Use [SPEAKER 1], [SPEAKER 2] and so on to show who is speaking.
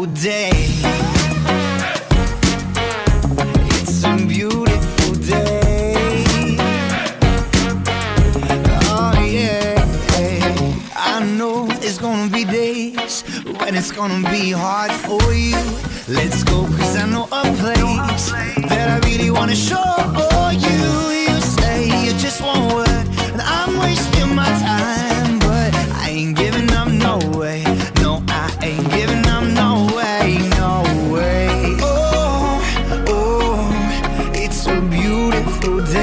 [SPEAKER 1] beautiful day. It's a beautiful day. Oh yeah. I know there's gonna be days when it's gonna be hard for you. Let's go, 'cause I know a place that I really wanna show you.